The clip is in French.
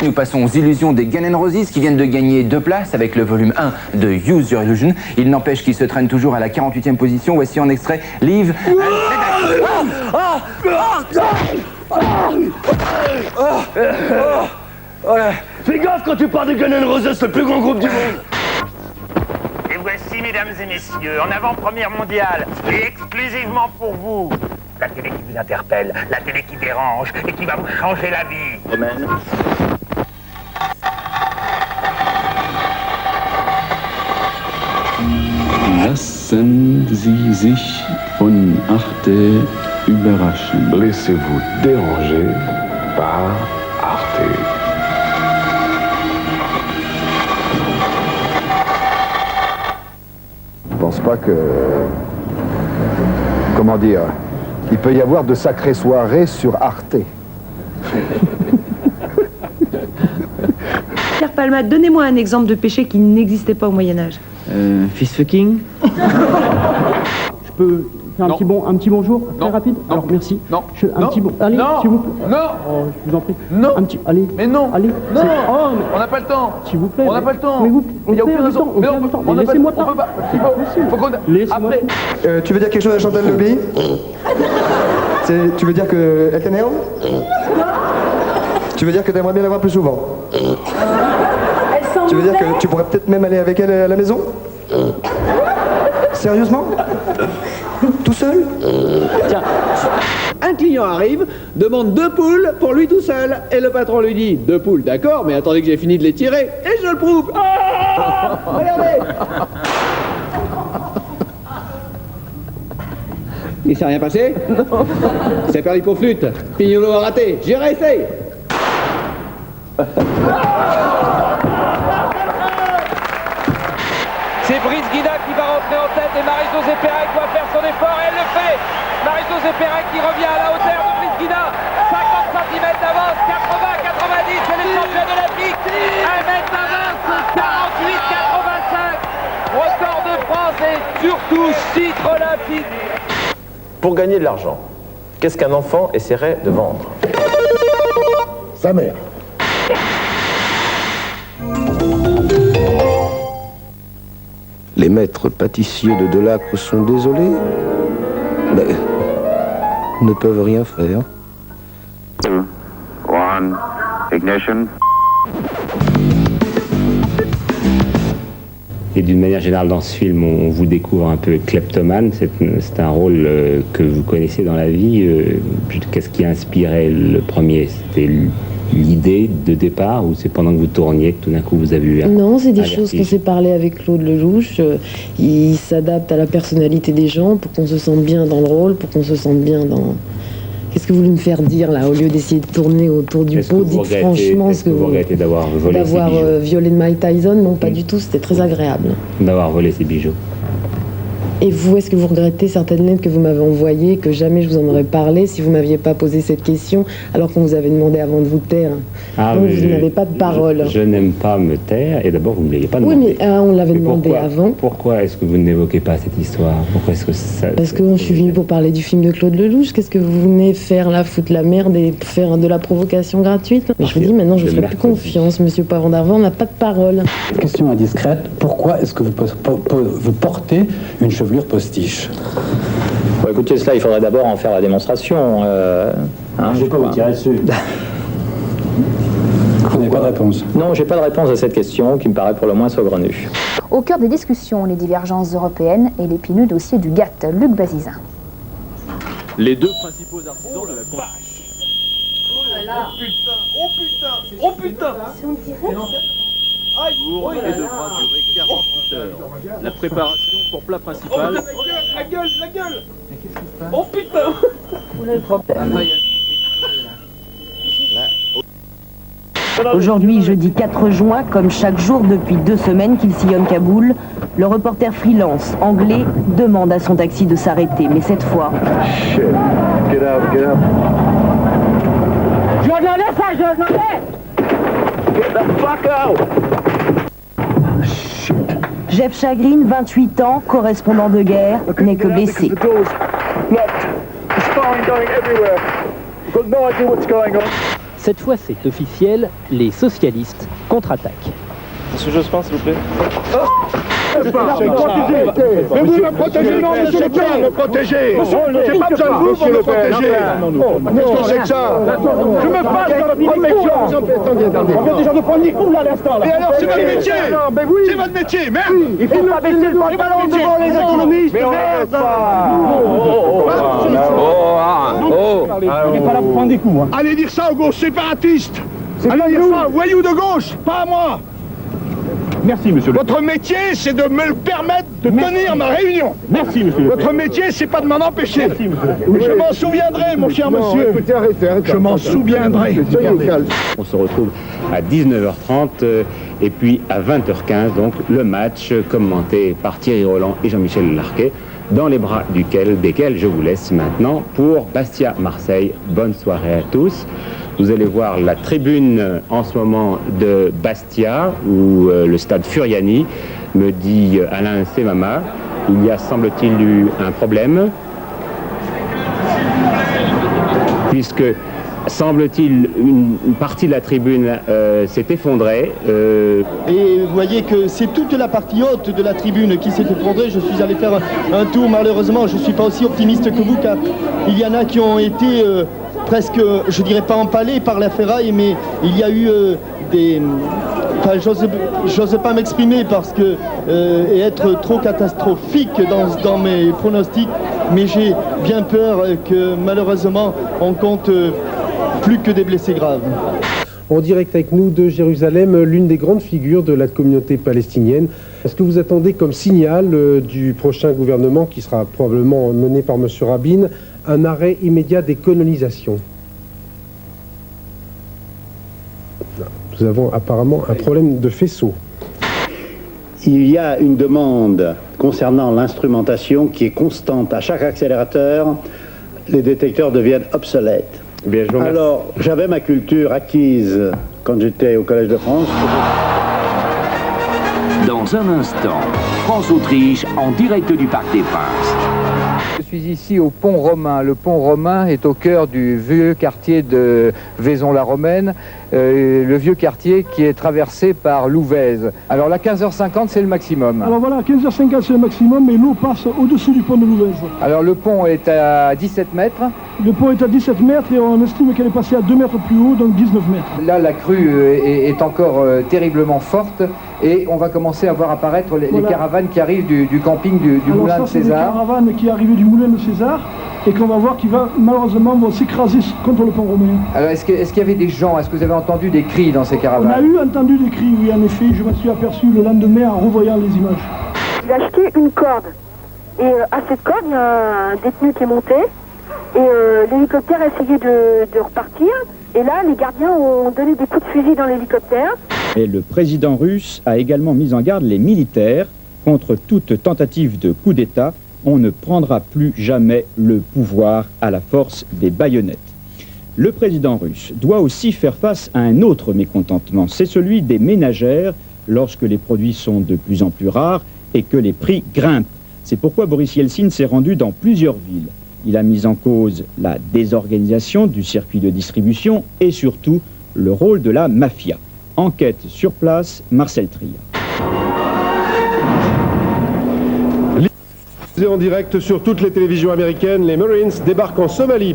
Nous passons aux illusions des Guns N' Roses qui viennent de gagner 2 places avec le volume 1 de Use Your Illusion. Il n'empêche qu'ils se traînent toujours à la 48e position. Voici en extrait Live Fais gaffe quand tu parles de Guns N' Roses, le plus grand groupe du monde. Et voici, mesdames et messieurs, en avant-première mondiale, et exclusivement pour vous, la télé qui vous interpelle, la télé qui dérange et qui va vous changer la vie. Romaine. Lassen Sie sich von Arte überraschen. Laissez-vous déranger par Arte. Je pense pas que... Comment dire? Il peut y avoir de sacrées soirées sur Arte. Pierre Palmade, donnez-moi un exemple de péché qui n'existait pas au Moyen-Âge. Fist fucking. Je peux faire un petit bonjour, très rapide. Non. Alors merci. Non. Un petit bon. Allez, Non. s'il vous plaît. Non. Oh, je vous en prie. Non. Un petit. Allez. Mais non. Allez. Non. Oh, mais... On n'a pas le temps. S'il vous plaît. On n'a pas le temps. Mais vous. Il n'y a aucune raison. Mais on peut. On n'a pas Laissez-moi on peut pas. Faut qu'on... Laissez-moi. Après. Tu veux dire quelque chose à Chantal Lobby? Tu veux dire que elle t'énerve? Tu veux dire que t'aimerais bien la voir plus souvent? Tu veux dire que tu pourrais peut-être même aller avec elle à la maison? Sérieusement? Tout seul? Tiens, un client arrive, demande 2 poules pour lui tout seul. Et le patron lui dit 2 poules, d'accord, mais attendez que j'ai fini de les tirer. Et je le prouve. Ah, regardez. Il s'est rien passé? Non. C'est perdu pour flûte. Pignolo a raté. J'ai réessayé. C'est Brice Guida qui va rentrer en tête et Marie-Josée Pérec doit faire son effort et elle le fait. Marie-Josée Pérec qui revient à la hauteur de Brice Guida. 50 cm d'avance, 80, 90, c'est les champions olympiques. 1m20, 48, 85. Record de France et surtout titre olympique. Pour gagner de l'argent, qu'est-ce qu'un enfant essaierait de vendre? Sa mère. Les maîtres pâtissiers de Delacre sont désolés, mais ne peuvent rien faire. 2, 1, ignition. Et d'une manière générale, dans ce film, on vous découvre un peu kleptomane. C'est un rôle que vous connaissez dans la vie. Qu'est-ce qui a inspiré le premier? C'était l'idée de départ ou c'est pendant que vous tourniez que tout d'un coup vous avez eu un... Non, c'est des choses qu'on s'est parlé avec Claude Lelouch. Il s'adapte à la personnalité des gens pour qu'on se sente bien dans le rôle, pour qu'on se sente bien dans... Qu'est-ce que vous voulez me faire dire là, au lieu d'essayer de tourner autour du pot? Dites franchement ce que vous regrettez d'avoir volé ces bijoux? Violé de Mike Tyson? Non, pas du tout, c'était très agréable. D'avoir volé ces bijoux. Et vous, est-ce que vous regrettez certaines lettres que vous m'avez envoyées, que jamais je vous en aurais parlé si vous m'aviez pas posé cette question, alors qu'on vous avait demandé avant de vous taire? Ah, donc vous n'avez pas de parole. Je n'aime pas me taire, et d'abord vous ne me l'avez pas demandé. Oui, mais on l'avait demandé avant. Pourquoi est-ce que vous n'évoquez pas cette histoire? Pourquoi est-ce que ça... Parce que je suis venue pour parler du film de Claude Lelouch. Qu'est-ce que vous venez faire là, foutre la merde et faire de la provocation gratuite? Mais je vous dis, maintenant je ne ferai plus confiance. Monsieur Poivron d'Arvor n'a pas de parole. Question indiscrète, pourquoi est-ce que vous portez une chevelure postiche? Bon, écoutez, cela, il faudrait d'abord en faire la démonstration. Je vais pas vous tirer dessus. Vous n'avez pas de réponse? Non, j'ai pas de réponse à cette question qui me paraît pour le moins saugrenue. Au cœur des discussions, les divergences européennes et l'épineux dossier du GATT. Luc Bazizin. Les deux principaux artisans de la Oh là là. Oh putain. Oh putain. et devra durer 48 heures. La préparation pour plat principal. La gueule. Mais qu'est-ce qui se passe? Oh putain. Vous avez le problème. Aujourd'hui, jeudi 4 juin, comme chaque jour depuis 2 semaines qu'il sillonne Kaboul, le reporter freelance anglais demande à son taxi de s'arrêter. Mais cette fois... Shit. Get up. Journaliste. Get the fuck out. Jeff Chagrin, 28 ans, correspondant de guerre, n'est que blessé. Cette fois, c'est officiel, les socialistes contre-attaquent. Monsieur Jospin, s'il vous plaît. Mais vous me protégez, non, monsieur le père, me protégez. J'ai pas besoin de vous pour me protéger. Qu'est-ce que c'est que ça? Je me passe de la protection. On vient déjà de prendre des coups là à l'instant. Et alors, c'est votre métier. C'est votre métier, merde. Il faut pas baisser le pantalon devant les économistes. Merde. On n'est pas là pour prendre des coups. Allez dire ça aux gauches séparatistes. Allez dire ça aux voyous de gauche, pas à moi. Merci, monsieur le Votre métier, c'est de me le permettre de tenir ma réunion. Merci, monsieur le Votre métier, c'est pas de m'en empêcher. Merci, monsieur. Et je m'en souviendrai, mon cher monsieur. Je m'en souviendrai. On se retrouve à 19h30 et puis à 20h15, donc le match commenté par Thierry Roland et Jean-Michel Larquet, dans les bras desquels je vous laisse maintenant pour Bastia-Marseille. Bonne soirée à tous. Vous allez voir la tribune en ce moment de Bastia, ou le stade Furiani, me dit Alain Semama. Il y a, semble-t-il, eu un problème, puisque, semble-t-il, une partie de la tribune s'est effondrée. Et vous voyez que c'est toute la partie haute de la tribune qui s'est effondrée. Je suis allé faire un tour, malheureusement, je ne suis pas aussi optimiste que vous, car il y en a qui ont été presque, je dirais pas empalés par la ferraille, mais il y a eu des... Enfin, j'ose pas m'exprimer parce que et être trop catastrophique dans mes pronostics, mais j'ai bien peur que malheureusement on compte plus que des blessés graves. En direct avec nous de Jérusalem, l'une des grandes figures de la communauté palestinienne. Est-ce que vous attendez comme signal du prochain gouvernement, qui sera probablement mené par M. Rabin, un arrêt immédiat des colonisations? Nous avons apparemment un problème de faisceau. Il y a une demande concernant l'instrumentation qui est constante. À chaque accélérateur, les détecteurs deviennent obsolètes. Bien, alors, j'avais ma culture acquise quand j'étais au Collège de France. Dans un instant, France-Autriche en direct du Parc des Princes. Je suis ici au pont romain. Le pont romain est au cœur du vieux quartier de Vaison-la-Romaine, le vieux quartier qui est traversé par l'Ouvèze. Alors là, 15h50, c'est le maximum. Alors voilà, 15h50, c'est le maximum, mais l'eau passe au-dessus du pont de l'Ouvèze. Alors le pont est à 17 mètres. Le pont est à 17 mètres et on estime qu'elle est passée à 2 mètres plus haut, donc 19 mètres. Là, la crue est encore terriblement forte et on va commencer à voir apparaître les caravanes qui arrivent du camping du Moulin de César. C'est des caravanes qui arrivent du Moulin de César et qu'on va voir qui malheureusement vont s'écraser contre le pont romain. Alors est-ce qu'il y avait des gens? Est-ce que vous avez entendu des cris dans ces caravanes? On a eu entendu des cris, oui, en effet. Je me suis aperçu le lendemain en revoyant les images. J'ai acheté une corde et à cette corde, il y a un détenu qui est monté et l'hélicoptère a essayé de repartir et là, les gardiens ont donné des coups de fusil dans l'hélicoptère. Et le président russe a également mis en garde les militaires contre toute tentative de coup d'État. On ne prendra plus jamais le pouvoir à la force des baïonnettes. Le président russe doit aussi faire face à un autre mécontentement, c'est celui des ménagères lorsque les produits sont de plus en plus rares et que les prix grimpent. C'est pourquoi Boris Yeltsin s'est rendu dans plusieurs villes. Il a mis en cause la désorganisation du circuit de distribution et surtout le rôle de la mafia. Enquête sur place, Marcel Trier. En direct sur toutes les télévisions américaines, les Marines débarquent en Somalie.